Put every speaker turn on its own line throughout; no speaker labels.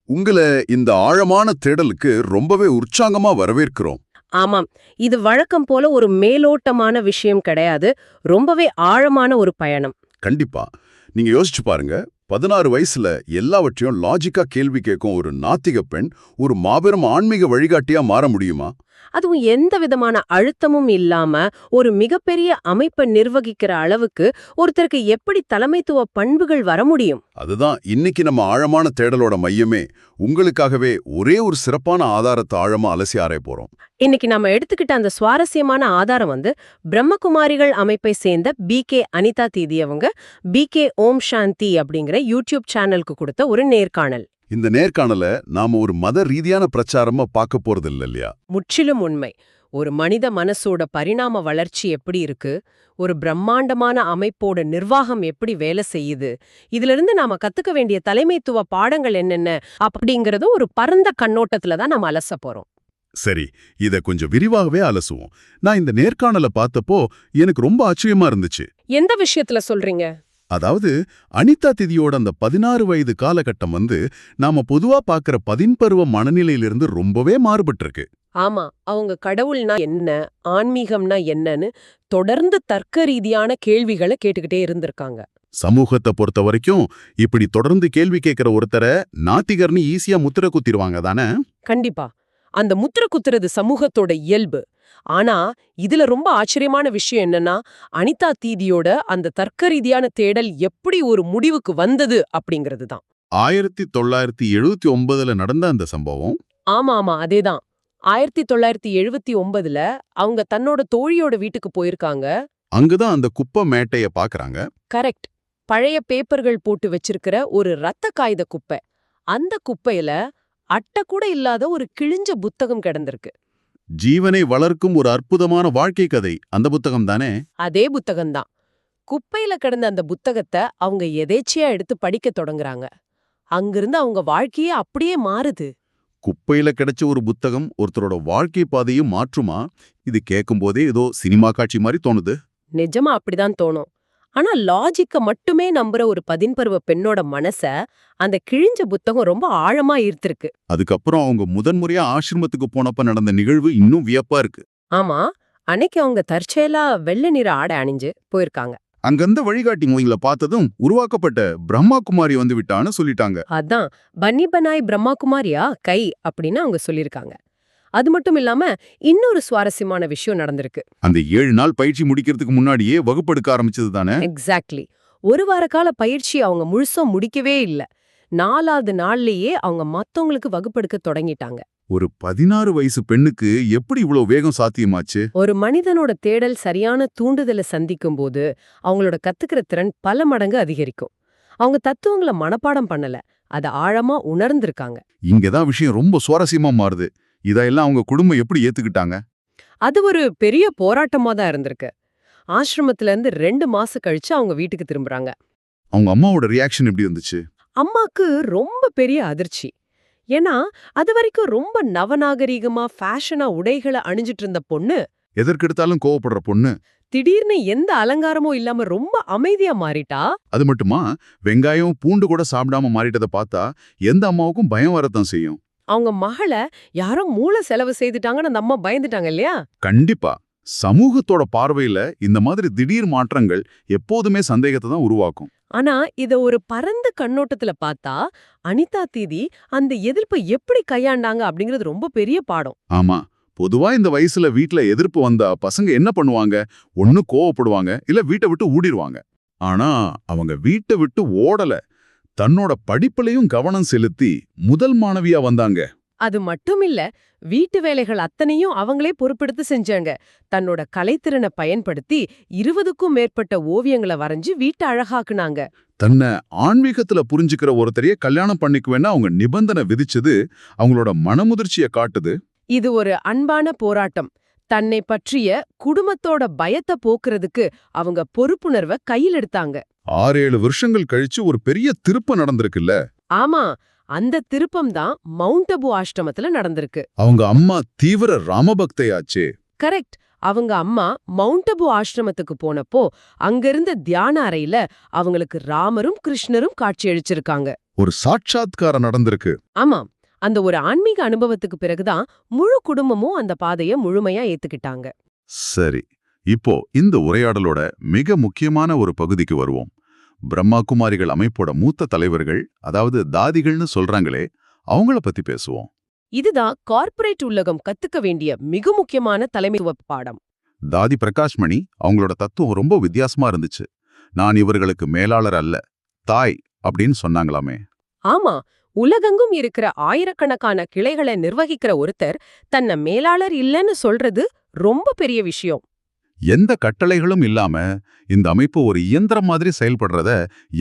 உங்கள இந்த ஆழமான தேடலுக்கு ரொம்பவே உற்சாகமா வரவேற்கிறோம்.
ஆமாம், இது வழக்கம் போல ஒரு மேலோட்டமான விஷயம் கிடையாது. ரொம்பவே ஆழமான ஒரு பயணம்.
கண்டிப்பா. நீங்க யோசிச்சு பாருங்க. 16 வயசுல எல்லாவற்றையும் லாஜிக்கா கேள்வி கேட்கும் ஒரு நாத்திக பெண் ஒரு மாபெரும் ஆன்மீக வழிகாட்டியா மாற முடியுமா?
அதுவும் எந்த விதமான அழுத்தமும் இல்லாம ஒரு மிகப்பெரிய அமைப்பை நிர்வகிக்கிற அளவுக்கு ஒருத்தருக்கு எப்படி தலைமைத்துவ பண்புகள் வர முடியும்?
அதுதான் இன்னைக்கு நம்ம ஆழமான தேடலோட மையமே. உங்களுக்காகவே ஒரே ஒரு சிறப்பான ஆதாரத்தை ஆழமா அலசி ஆராய போறோம்.
இன்னைக்கு நாம எடுத்துக்கிட்ட அந்த சுவாரஸ்யமான ஆதாரம் பிரம்மகுமாரிகள் அமைப்பை சேர்ந்த பி.கே. அனிதா தீதி அவங்க பி.கே. ஓம் சாந்தி அப்படிங்கிற யூடியூப் சேனலுக்கு கொடுத்த ஒரு நேர்காணல்.
இந்த நேர்காணல நாம ஒரு மத ரீதியான பிரச்சாரமா பார்க்க போறது இல்லையா?
முற்றிலும் உண்மை. ஒரு மனித மனசோட பரிணாம வளர்ச்சி எப்படி இருக்கு, ஒரு பிரம்மாண்டமான அமைப்போட நிர்வாகம் எப்படி வேலை செய்யுது, இதுல இருந்து நாம கத்துக்க வேண்டிய தலைமைத்துவ பாடங்கள் என்னென்ன அப்படிங்கறத ஒரு பரந்த கண்ணோட்டத்துல தான் நாம அலச போறோம்.
சரி, இத கொஞ்சம் விரிவாகவே அலசுவோம். நான் இந்த நேர்காணல பார்த்தப்போ எனக்கு ரொம்ப ஆச்சரியமா இருந்துச்சு.
எந்த விஷயத்துல சொல்றீங்க?
அதாவது அனிதா திதியோட அந்த 16 வயது காலகட்டம் நாம பொதுவா பார்க்கிற பதின்பருவ மனநிலையிலிருந்து ரொம்பவே மாறுபட்டிருக்கு.
ஆமா, அவங்க கடவுள்னா என்ன, ஆன்மீகம்னா என்னன்னு தொடர்ந்து தர்க்க ரீதியான கேள்விகளை கேட்டுக்கிட்டே இருந்திருக்காங்க.
சமூகத்தை பொறுத்த வரைக்கும் இப்படி தொடர்ந்து கேள்வி கேட்கிற ஒருத்தரை நாத்திகர்னு ஈஸியா முத்திர குத்திடுவாங்க தானே?
கண்டிப்பா. அந்த முத்திர குத்துறது சமூகத்தோட இயல்பு. ஆனா இதுல ரொம்ப ஆச்சரியமான விஷயம் என்னன்னா, அனிதா தீதியோட அந்த தர்க்க ரீதியான தேடல் எப்படி ஒரு முடிவுக்கு வந்தது அப்படிங்கிறது தான்.
1979ல நடந்த அந்த சம்பவம்.
ஆமா ஆமா, அதேதான். 1979ல அவங்க தன்னோட தோழியோட வீட்டுக்கு போயிருக்காங்க.
அங்குதான் அந்த குப்பை மேட்டைய பாக்குறாங்க.
கரெக்ட். பழைய பேப்பர்கள் போட்டு வச்சிருக்கிற ஒரு ரத்த காகித குப்பை. அந்த குப்பையில அட்டை கூட இல்லாத ஒரு கிழிஞ்ச புத்தகம் கிடந்திருக்கு.
ஜீவனை வளர்க்கும் ஒரு அற்புதமான வாழ்க்கை கதை அந்த புத்தகம் தானே?
அதே புத்தகம்தான். குப்பையில கிடந்த அந்த புத்தகத்தை அவங்க எதேச்சியா எடுத்து படிக்க தொடங்குறாங்க. அங்கிருந்து அவங்க வாழ்க்கையே அப்படியே மாறுது.
குப்பையில கிடைச்ச ஒரு புத்தகம் ஒருத்தரோட வாழ்க்கை பாதையும் மாற்றுமா? இது கேட்கும் போதே ஏதோ சினிமா காட்சி மாதிரி தோணுது.
நிஜமா அப்படிதான் தோணும். ஆனா லாஜிக்க மட்டுமே நம்புற ஒரு 10 பெண்ணோட மனச அந்த கிழிஞ்ச புத்தகம் ரொம்ப ஆழமா ஈர்த்திருக்கு.
அதுக்கப்புறம் அவங்க முதன்முறையா ஆசிரமத்துக்கு போனப்ப நடந்த நிகழ்வு இன்னும் வியப்பா இருக்கு.
ஆமா, அன்னைக்கு அவங்க தற்செயலா வெள்ளை நிற ஆடை அணிஞ்சு போயிருக்காங்க.
அங்கிருந்த வழிகாட்டி மொழிகளை பார்த்ததும் உருவாக்கப்பட்ட பிரம்மா குமாரி விட்டான்னு சொல்லிட்டாங்க.
அதான் பன்னி பனாய் பிரம்மா குமாரியா கை அப்படின்னு அவங்க சொல்லிருக்காங்க. அது மட்டும் இல்லாம இன்னொரு சுவாரஸ்யமான விஷயம் நடந்திருக்கு.
அந்த 7 நாள் பயிற்சி முடிக்கிறதுக்கு முன்னாடியே வகுப்பெடுக்க ஆரம்பிச்சது தானே?
எக்ஸாக்ட்லி. ஒரு வார கால பயிற்சி அவங்க முழுசா முடிக்கவே இல்ல. 4வது நாள்லயே அவங்க மத்தவங்களுக்கு வகுப்பெடுக்க தொடங்கிட்டாங்க.
ஒரு 16 வயசு பெண்ணுக்கு எப்படி இவ்வளவு வேகம் சாத்தியமாச்சு?
ஒரு மனிதனோட தேடல் சரியான தூண்டுதலை சந்திக்கும் போது அவங்களோட கத்துக்கிற திறன் பல மடங்கு அதிகரிக்கும். அவங்க தத்துவங்களை மனப்பாடம் பண்ணல, அதை ஆழமா உணர்ந்திருக்காங்க.
இங்கதான் விஷயம் ரொம்ப சுவாரஸ்யமா மாறுது. இதெல்லாம் அவங்க குடும்பம் எப்படி ஏத்துக்கிட்டாங்க?
அது ஒரு பெரிய போராட்டமா தான் இருந்திருக்கு. ஆசிரமத்துல இருந்து 2 மாசம் கழிச்சு அவங்க வீட்டுக்கு திரும்புறாங்க.
அவங்க அம்மாவோட ரியாக்ஷன் எப்படி இருந்துச்சு?
அம்மாக்கு ரொம்ப பெரிய அதிர்ச்சி. ஏன்னா அது வரைக்கும் ரொம்ப நவநாகரீகமா ஃபேஷனா உடைகளை அணிஞ்சிட்டு இருந்த பொண்ணு
எதற்கெடுத்தாலும் கோவப்படுற பொண்ணு
திடீர்னு எந்த அலங்காரமும் இல்லாம ரொம்ப அமைதியா மாறிட்டா.
அது மட்டுமா, வெங்காயம் பூண்டு கூட சாப்பிடாம மாறிட்டதை பார்த்தா எந்த அம்மாவுக்கும் பயம் வரத்தான் செய்யும்.
அவங்க மகளை யாரோ மூளை செலவு செய்துட்டாங்கன்னு அந்த அம்மா பயந்துட்டாங்க இல்லையா?
கண்டிப்பா. சமூகத்தோட பார்வையில இந்த மாதிரி திடீர் மாற்றங்கள் எப்போதுமே சந்தேகத்தை தான் உருவாக்கும்.
ஆனா இத ஒரு பரந்த கண்ணோட்டத்துல பார்த்தா அனிதா தீதி அந்த எதிர்ப்பை எப்படி கையாண்டாங்க அப்படிங்கிறது ரொம்ப பெரிய பாடம்.
ஆமா, பொதுவா இந்த வயசுல வீட்ல எதிர்ப்பு வந்தா பசங்க என்ன பண்ணுவாங்க? ஒண்ணு கோவப்படுவாங்க, இல்ல வீட்டை விட்டு ஊடிடுவாங்க. ஆனா அவங்க வீட்டை விட்டு ஓடல. தன்னோட படிப்புலயும் கவனம் செலுத்தி முதல் மாணவியா வந்தாங்க.
அது மட்டும் இல்ல, வீட்டு வேலைகள் அத்தனையும் அவங்களே பொறுப்பெடுத்து செஞ்சாங்க. தன்னோட கலைத்திறனை பயன்படுத்தி 20க்கும் மேற்பட்ட ஓவியங்களை வரைஞ்சு வீட்டை அழகாக்குனாங்க.
தன்னை ஆன்மீகத்துல புரிஞ்சுக்கிற ஒருத்தரையே கல்யாணம் பண்ணிக்குவேன்னா அவங்க நிபந்தனை விதிச்சது அவங்களோட மனமுதிர்ச்சியை காட்டுது.
இது ஒரு அன்பான போராட்டம். தன்னை பற்றிய குடும்பத்தோட பயத்தை போக்குறதுக்கு அவங்க பொறுப்புணர்வை கையில் எடுத்தாங்க.
6-7 வருஷங்கள் கழிச்சு ஒரு பெரிய திருப்பம் நடந்திருக்குல்ல?
ஆமா, அந்த திருப்பம் தான் மவுண்ட் அபு ஆசிரமத்துல நடந்திருக்கு.
அவங்க அம்மா தீவிர ராமபக்தையாச்சே.
கரெக்ட். அவங்க அம்மா மவுண்ட் அபு ஆசிரமத்துக்கு போனப்போ அங்கிருந்த தியான அறையில அவங்களுக்கு ராமரும் கிருஷ்ணரும் காட்சியளிச்சிருக்காங்க.
ஒரு சாட்சாத்காரம் நடந்திருக்கு.
ஆமாம், அந்த ஒரு ஆன்மீக அனுபவத்துக்கு பிறகுதான் முழு குடும்பமும் அந்த பாதைய முழுமையா ஏத்துக்கிட்டாங்க.
சரி, இப்போ இந்த உரையாடலோட மிக முக்கியமான ஒரு பகுதிக்கு வருவோம். பிரம்மா குமாரிகள் அமைப்போட மூத்த தலைவர்கள், அதாவது தாதிகள்னு சொல்றாங்களே, அவங்கள பத்தி பேசுவோம்.
இதுதான் கார்ப்பரேட் உலகம் கத்துக்க வேண்டிய மிக முக்கியமான தலைமைத்துவ பாடம்.
தாதி பிரகாஷ்மணி அவங்களோட தத்துவம் ரொம்ப வித்தியாசமா இருந்துச்சு. நான் இவர்களுக்கு மேலாளர் அல்ல, தாய் அப்படின்னு சொன்னாங்களாமே.
ஆமா, உலகெங்கும் இருக்கிற ஆயிரக்கணக்கான கிளைகளை நிர்வகிக்கிற ஒருத்தர் தன்னை மேலாளர் இல்லைன்னு சொல்றது ரொம்ப பெரிய விஷயம்.
எந்த கட்டளைகளும் இல்லாம இந்த அமைப்பு ஒரு இயந்திரம் மாதிரி செயல்படுறத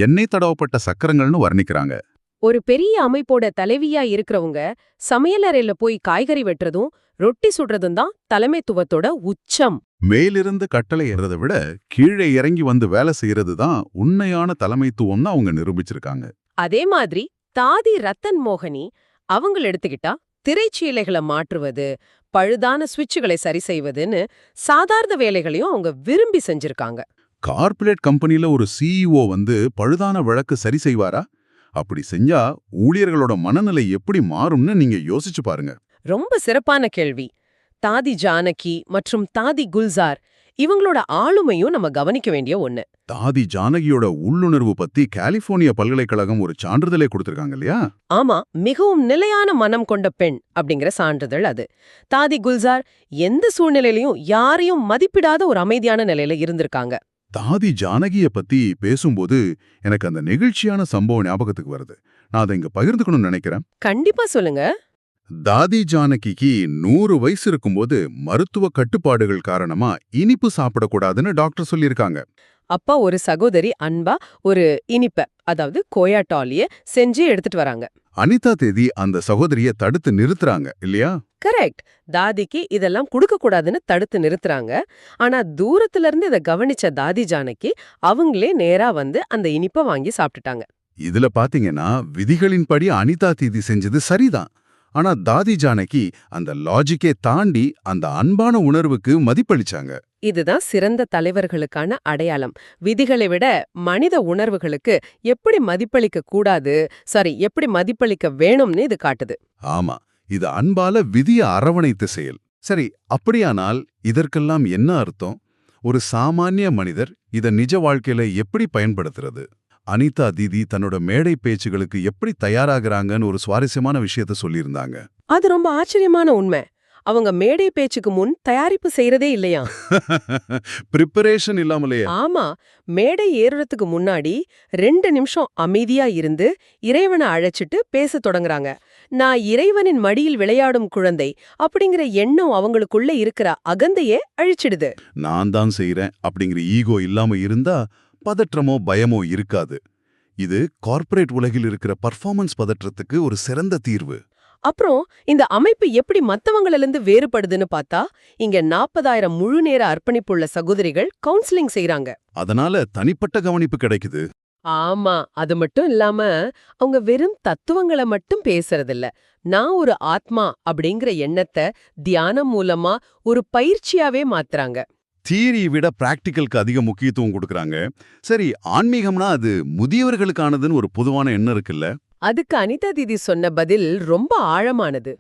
எண்ணெய் தடவப்பட்ட சக்கரங்கள்னு வர்ணிக்கிறாங்க.
ஒரு பெரிய அமைப்போட தலைவியா இருக்கிறவங்க சமையலறையில போய் காய்கறி வெட்டுறதும் ரொட்டி சுடுறதும் தான் தலைமைத்துவத்தோட உச்சம்.
மேலிருந்து கட்டளை ஏறதை விட கீழே இறங்கி வந்து வேலை செய்யறது தான் உண்மையான தலைமைத்துவம்னு அவங்க நிரூபிச்சிருக்காங்க.
அதே மாதிரி தாதி ரத்தன் மோகனி அவங்கள எடுத்துக்கிட்டா திரைச்சீலைகளை மாற்றுவது, பழுதான சுவிட்சுகளை சரி செய்வதுன்னு சாதாரண வேலைகளையும் அவங்க விரும்பி செஞ்சிருக்காங்க.
கார்ப்பரேட் கம்பெனில ஒரு சிஇஓ வந்து பழுதான வழக்கு சரி செய்வாரா? அப்படி செஞ்சா ஊழியர்களோட மனநிலை எப்படி மாறும்னு நீங்க யோசிச்சு பாருங்க.
ரொம்ப சிறப்பான கேள்வி. தாதி ஜானகி மற்றும் தாதி குல்சார் இவங்களோட ஆளுமையும் நம்ம கவனிக்க வேண்டிய ஒண்ணு.
தாதி ஜானகியோட உள்ளுணர்வு பத்தி கலிபோர்னியா பல்கலைக்கழகம் ஒரு சான்றிதழே கொடுத்திருக்காங்க இல்லையா?
ஆமா, மிகவும் நிலையான மனம் கொண்ட பெண் அப்படிங்கிற சான்றிதழ் அது. தாதி குல்சார் எந்த சூழ்நிலையிலையும் யாரையும் மதிப்பிடாத ஒரு அமைதியான நிலையில இருந்திருக்காங்க.
தாதி ஜானகிய பத்தி பேசும்போது எனக்கு அந்த நெகிழ்ச்சியான சம்பவம் ஞாபகத்துக்கு வருது. நான் அதை இங்க பகிர்ந்துக்கணும்னு நினைக்கிறேன்.
கண்டிப்பா சொல்லுங்க.
தாதி ஜானகிக்கு 100 வயசு இருக்கும்போது மருத்துவ கட்டுப்பாடுகள் காரணமா இனிப்பு சாப்பிடக்கூடாதுன்னு டாக்டர் சொல்லியிருக்காங்க.
அப்பா ஒரு சகோதரி அன்பா ஒரு இனிப்ப, அதாவது கோயாட்டாலிய செஞ்சு எடுத்துட்டு வராங்க.
அனிதா தேதி அந்த சகோதரிய தடுத்து நிறுத்துறாங்க இல்லையா?
கரெக்ட். தாதிக்கு இதெல்லாம் கொடுக்க கூடாதுன்னு தடுத்து நிறுத்துறாங்க. ஆனா தூரத்துல இருந்து இதை கவனிச்ச தாதி ஜானகி அவங்களே நேரா வந்து அந்த இனிப்ப வாங்கி சாப்பிட்டுட்டாங்க.
இதுல பாத்தீங்கன்னா விதிகளின்படி அனிதா தேதி செஞ்சது சரிதான். ஆனா தாதி ஜானகி அந்த லாஜிக்கே தாண்டி அந்த அன்பான உணர்வுக்கு மதிப்பளிச்சாங்க.
இதுதான் சிறந்த தலைவர்களுக்கான அடையாளம். விதிகளை விட மனித உணர்வுகளுக்கு எப்படி மதிப்பளிக்க கூடாது, எப்படி மதிப்பளிக்க வேணும்னு இது காட்டுது.
ஆமா, இது அன்பால விதிய அரவணைத்த செயல். சரி, அப்படியானால் இதற்கெல்லாம் என்ன அர்த்தம்? ஒரு சாமானிய மனிதர் இத நிஜ வாழ்க்கையில எப்படி பயன்படுத்துறது? அனிதா தீதி தன்னோட மேடை பேச்சுகளுக்கு எப்படி தயாராகிறாங்கன்னு ஒரு சுவாரஸ்யமான விஷயத்த சொல்லியிருந்தாங்க.
அது ரொம்ப ஆச்சரியமான உண்மை. அவங்க மேடை பேச்சுக்கு முன் தயாரிப்பு செய்யறதே இல்லையா?
பிரிப்பரேஷன் இல்லாமலே.
ஆமா, மேடை ஏறுறதுக்கு முன்னாடி 2 நிமிஷம் அமைதியா இருந்து இறைவனை அழைச்சிட்டு பேச தொடங்குறாங்க. நான் இறைவனின் மடியில் விளையாடும் குழந்தை அப்படிங்கிற எண்ணம் அவங்களுக்குள்ள இருக்கிற அகந்தையே அழிச்சிடுது.
நான் தான் செய்யறேன் அப்படிங்கிற ஈகோ இல்லாம இருந்தா பதற்றமோ பயமோ இருக்காது. இது கார்ப்பரேட் உலகில் இருக்கிற பர்ஃபார்மன்ஸ் பதற்றத்துக்கு ஒரு சிறந்த தீர்வு.
அப்புறம் இந்த அமைப்பு எப்படி மத்தவங்களிலிருந்து வேறுபடுதுன்னு பார்த்தா, இங்க 40,000 முழு நேர அர்ப்பணிப்புள்ள சகோதரிகள் கவுன்சிலிங் செய்றாங்க.
அதனால தனிப்பட்ட கவனிப்பு கிடைக்குது.
ஆமா, அது மட்டும் இல்லாம அவங்க வெறும் தத்துவங்களை மட்டும் பேசுறதில்ல. நான் ஒரு ஆத்மா அப்படிங்கிற எண்ணத்தை தியானம் மூலமா ஒரு பயிற்சியாவே மாத்துறாங்க.
தியரியை விட பிராக்டிக்கலுக்கு அதிக முக்கியத்துவம் கொடுக்கறாங்க. சரி, ஆன்மீகம்னா அது முதியவர்களுக்கானதுன்னு ஒரு பொதுவான எண்ணம் இருக்குல்ல?
அதுக்கு அனிதா தீதி சொன்ன பதில் ரொம்ப ஆழமானது.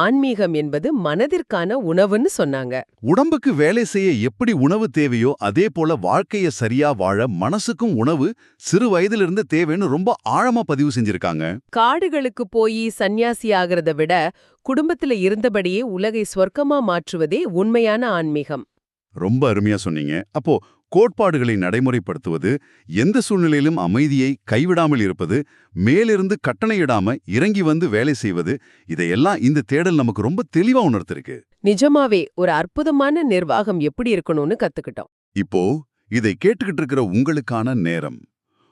ஆன்மீகம் என்பது மனதிற்கான உணவுன்னு சொன்னாங்க.
உடம்புக்கு வேலை செய்ய எப்படி உணவு தேவையோ அதே போல வாழ்க்கைய சரியா வாழ மனசுக்கும் உணவு சிறு வயதிலிருந்து தேவைன்னு ரொம்ப ஆழமா பதிவு செஞ்சிருக்காங்க.
காடுகளுக்கு போய் சந்நியாசி ஆகிறத விட குடும்பத்துல இருந்தபடியே உலகை சொர்க்கமா மாற்றுவதே உண்மையான ஆன்மீகம்.
ரொம்ப அருமையா சொன்னீங்க. அப்போ கோட்பாடுகளை நடைமுறைப்படுத்துவது, எந்த சூழ்நிலையிலும் அமைதியை கைவிடாமல் இருப்பது, மேலிருந்து கட்டளையிடாம இறங்கி வந்து வேலை செய்வது, இதையெல்லாம் இந்த தேடல் நமக்கு ரொம்ப தெளிவா உணர்த்திருக்கு.
நிஜமாவே ஒரு அற்புதமான நிர்வாகம் எப்படி இருக்கணும்னு கத்துக்கிட்டோம்.
இப்போ இதை கேட்டுக்கிட்டு இருக்கிற உங்களுக்கான நேரம்.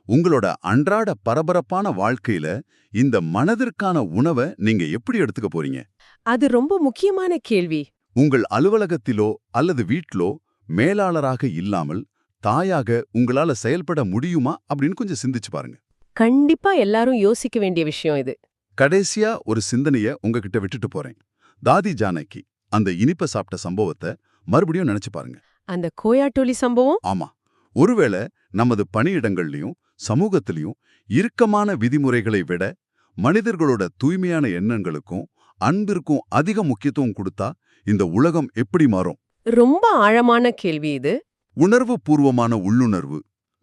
உங்களோட அன்றாட பரபரப்பான வாழ்க்கையில இந்த மனதிற்கான உணவை நீங்க எப்படி எடுத்துக்க போறீங்க?
அது ரொம்ப முக்கியமான கேள்வி.
உங்கள் அலுவலகத்திலோ அல்லது வீட்டிலோ மேலாளராக இல்லாமல் தாயாக உங்களால செயல்பட முடியுமா அப்படின்னு கொஞ்சம் சிந்திச்சு பாருங்க.
கண்டிப்பா எல்லாரும் யோசிக்க வேண்டிய விஷயம் இது.
கடைசியா ஒரு சிந்தனைய உங்ககிட்ட விட்டுட்டு போறேன். தாதி ஜானகி அந்த இனிப்ப சாப்பிட்ட சம்பவத்தை மறுபடியும் நினைச்சு பாருங்க.
அந்த கோயாட்டோலி சம்பவம்.
ஆமா, ஒருவேளை நமது பணியிடங்கள்லயும் சமூகத்திலையும் இறுக்கமான விதிமுறைகளை விட மனிதர்களோட தூய்மையான எண்ணங்களுக்கும் அன்பிற்கும் அதிக முக்கியத்துவம் கொடுத்தா இந்த உலகம் எப்படி மாறும்?
ரொம்ப ஆழமான கேள்வி இது.
உணர்வு பூர்வமான உள்ளுணர்வு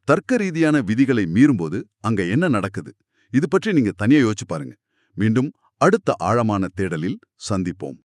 தர்க்க ரீதியான விதிகளை மீறும்போது அங்க என்ன நடக்குது? இது பற்றி நீங்க தனியா யோசிச்சு பாருங்க. மீண்டும் அடுத்த ஆழமான தேடலில் சந்திப்போம்.